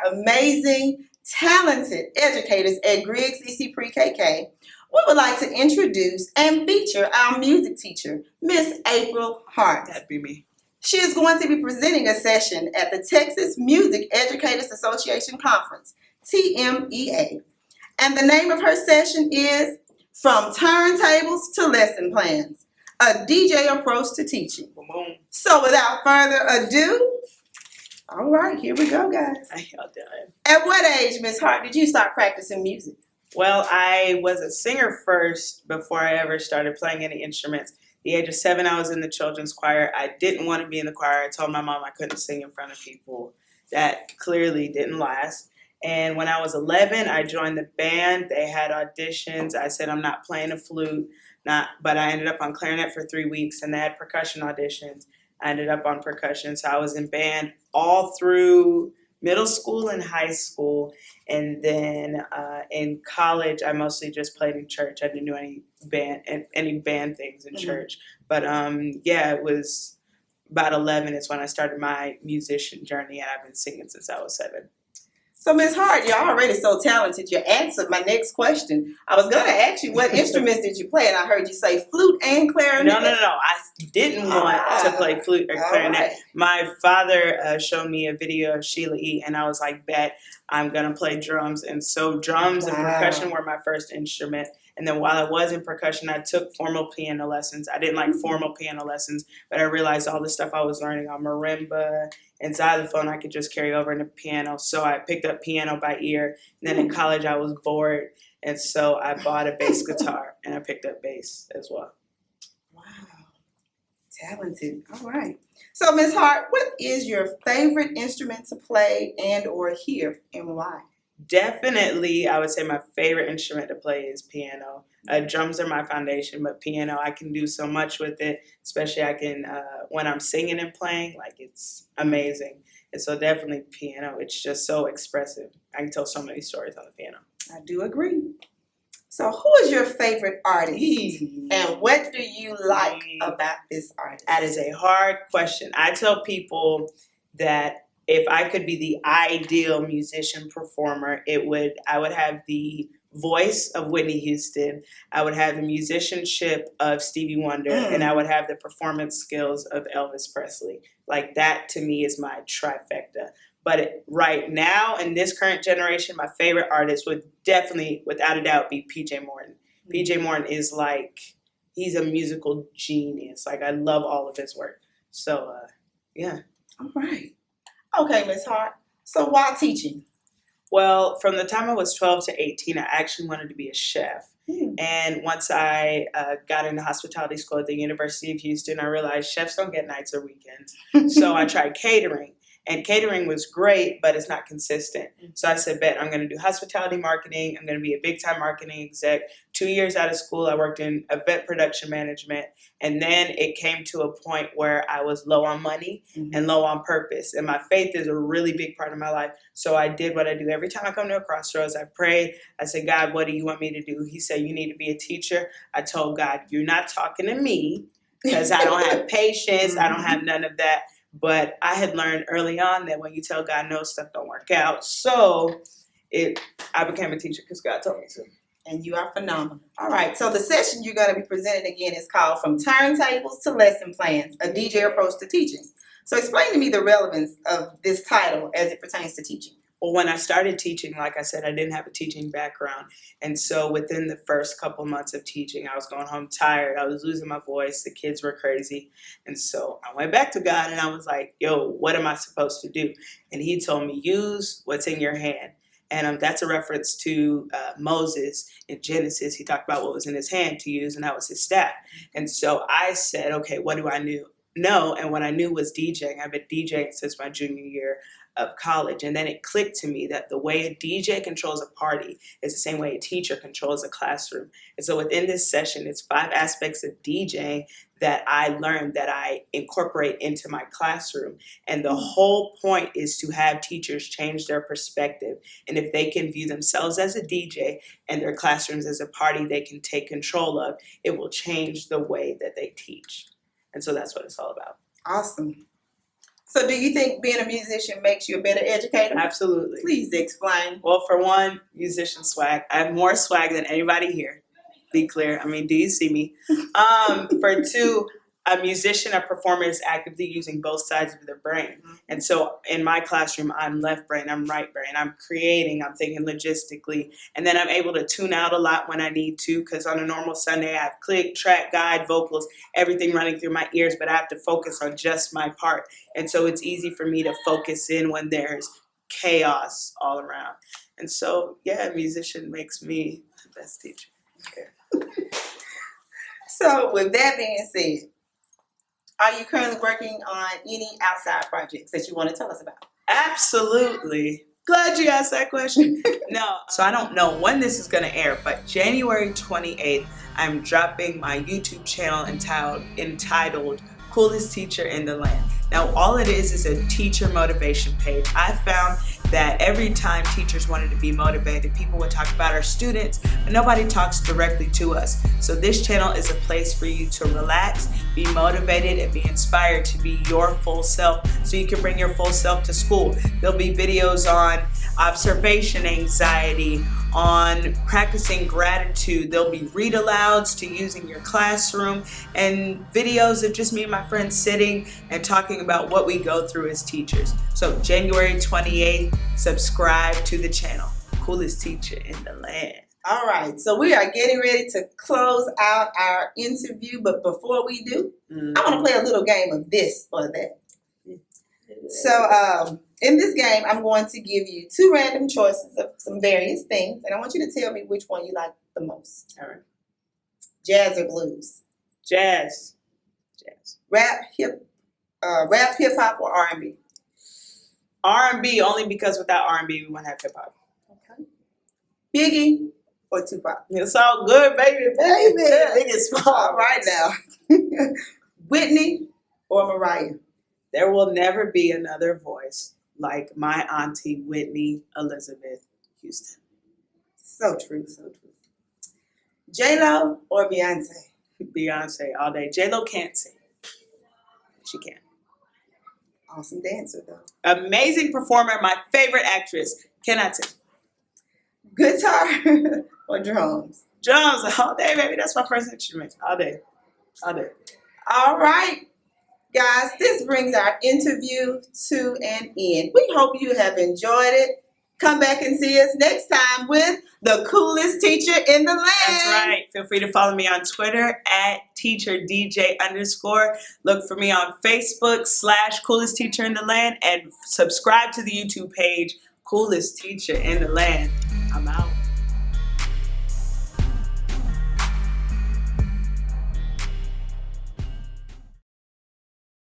our amazing, talented educators at Griggs EC Pre-KK, we would like to introduce and feature our music teacher, Miss April Hart. That'd be me. She is going to be presenting a session at the Texas Music Educators Association Conference, TMEA. And the name of her session is From Turntables to Lesson Plans, a DJ approach to teaching. Boom. So without further ado, all right, here we go, guys. How y'all doing? At what age, Miss Hart, did you start practicing music? Well, I was a singer first before I ever started playing any instruments. The age of 7, I was in the children's choir. I didn't want to be in the choir. I told my mom I couldn't sing in front of people. That clearly didn't last. And when I was 11, I joined the band. They had auditions. I said I'm not playing a flute, but I ended up on clarinet for 3 weeks, and they had percussion auditions. I ended up on percussion, so I was in band all through middle school and high school. And then in college, I mostly just played in church. I didn't do any band things in church. But it was about 11 is when I started my musician journey, and I've been singing since I was 7. So, Ms. Hart, you're already so talented. You answered my next question. I was going to ask you, what instruments did you play? And I heard you say flute and clarinet. No. I didn't want to play flute or clarinet. Right. My father showed me a video of Sheila E., and I was like, bet I'm going to play drums. And so drums and percussion were my first instrument. And then while I was in percussion, I took formal piano lessons. I didn't like formal piano lessons, but I realized all the stuff I was learning on marimba and xylophone, I could just carry over into piano. So I picked up piano by ear. And then in college, I was bored. And so I bought a bass guitar, and I picked up bass as well. Wow. Talented. All right. So, Ms. Hart, what is your favorite instrument to play and or hear, and why? Definitely, I would say my favorite instrument to play is piano. Drums are my foundation, but piano, I can do so much with it, especially I can, when I'm singing and playing, like it's amazing. And so definitely piano, it's just so expressive. I can tell so many stories on the piano. I do agree. So who is your favorite artist? And what do you like about this artist? That is a hard question. I tell people that if I could be the ideal musician performer, I would have the voice of Whitney Houston, I would have the musicianship of Stevie Wonder, and I would have the performance skills of Elvis Presley. Like that to me is my trifecta. But right now, in this current generation, my favorite artist would definitely, without a doubt, be P.J. Morton. P.J. Morton is like, he's a musical genius. Like I love all of his work. So, yeah. All right. Okay, Ms. Hart. So why teaching? Well, from the time I was 12 to 18, I actually wanted to be a chef. And once I got into hospitality school at the University of Houston, I realized chefs don't get nights or weekends. So I tried catering. And catering was great, but it's not consistent. So I said, bet I'm going to do hospitality marketing. I'm going to be a big-time marketing exec. 2 years out of school, I worked in event production management. And then it came to a point where I was low on money and low on purpose. And my faith is a really big part of my life. So I did what I do. Every time I come to a crossroads, I prayed. I said, God, what do you want me to do? He said, you need to be a teacher. I told God, you're not talking to me because I don't have patience. I don't have none of that. But I had learned early on that when you tell God no, stuff don't work out. So I became a teacher because God told me to. And you are phenomenal. All right. So the session you're going to be presenting again is called From Turntables to Lesson Plans, a DJ approach to teaching. So explain to me the relevance of this title as it pertains to teaching. Well, when I started teaching, like I said, I didn't have a teaching background. And so within the first couple months of teaching, I was going home tired. I was losing my voice. The kids were crazy. And so I went back to God and I was like, yo, what am I supposed to do? And he told me, use what's in your hand. And that's a reference to Moses in Genesis. He talked about what was in his hand to use, and that was his staff. And so I said, okay, what do I know? And what I knew was DJing. I've been DJing since my junior year of college. And then it clicked to me that the way a DJ controls a party is the same way a teacher controls a classroom. And so within this session, it's 5 aspects of DJing that I learned that I incorporate into my classroom. And the whole point is to have teachers change their perspective. And if they can view themselves as a DJ and their classrooms as a party they can take control of, it will change the way that they teach. And so that's what it's all about. Awesome. So do you think being a musician makes you a better educator? Absolutely. Please explain. Well, for one, musician swag. I have more swag than anybody here. Be clear. I mean, do you see me? For two, a musician, a performer is actively using both sides of their brain. And so in my classroom, I'm left brain, I'm right brain. I'm creating, I'm thinking logistically. And then I'm able to tune out a lot when I need to, because on a normal Sunday, I have click, track, guide, vocals, everything running through my ears, but I have to focus on just my part. And so it's easy for me to focus in when there's chaos all around. And so, yeah, a musician makes me the best teacher. Yeah. So with that being said, are you currently working on any outside projects that you want to tell us about? Absolutely. Glad you asked that question. No, so I don't know when this is going to air, but January 28th, I'm dropping my YouTube channel entitled Coolest Teacher in the Land. Now, all it is a teacher motivation page. I found that every time teachers wanted to be motivated, people would talk about our students, but nobody talks directly to us. So this channel is a place for you to relax, be motivated, and be inspired to be your full self so you can bring your full self to school. There'll be videos on observation anxiety, on practicing gratitude. There'll be read alouds to use in your classroom, and videos of just me and my friends sitting and talking about what we go through as teachers. So January 28th, subscribe to the channel. Coolest teacher in the land. All right, so we are getting ready to close out our interview, but before we do, I want to play a little game of this or that. So in this game, I'm going to give you two random choices of some various things, and I want you to tell me which one you like the most. All right. Jazz or blues? Jazz. Jazz. Rap, hip hop, or R&B? R&B, only because without R&B, we wouldn't have hip hop. Okay. Biggie or Tupac? It's all good, baby. Big and small. All right now. Whitney or Mariah? There will never be another voice like my auntie Whitney Elizabeth Houston. So true, so true. J-Lo or Beyonce? Beyonce all day. J-Lo can't sing. She can. Awesome dancer, though. Amazing performer, my favorite actress. Cannot sing. Guitar or drums? Drums all day, baby. That's my first instrument. All day. All day. All right, guys. This brings our interview to an end. We hope you have enjoyed it. Come back and see us next time with the coolest teacher in the land. That's right. Feel free to follow me on Twitter at teacherdj_. Look for me on Facebook /coolest teacher in the land, and subscribe to the YouTube page, Coolest Teacher in the Land. I'm out.